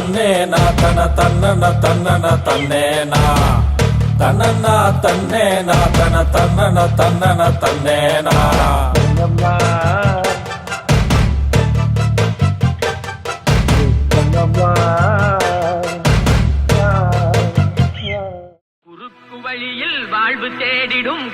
தன்னேனா தன தன்னன தன்னன தன்னேனா தன்னன்னா தன்னேனா தன தன்னன தன்னன தன்னேனா குறுக்கு வழியில் வாழ்வு தேடிடும்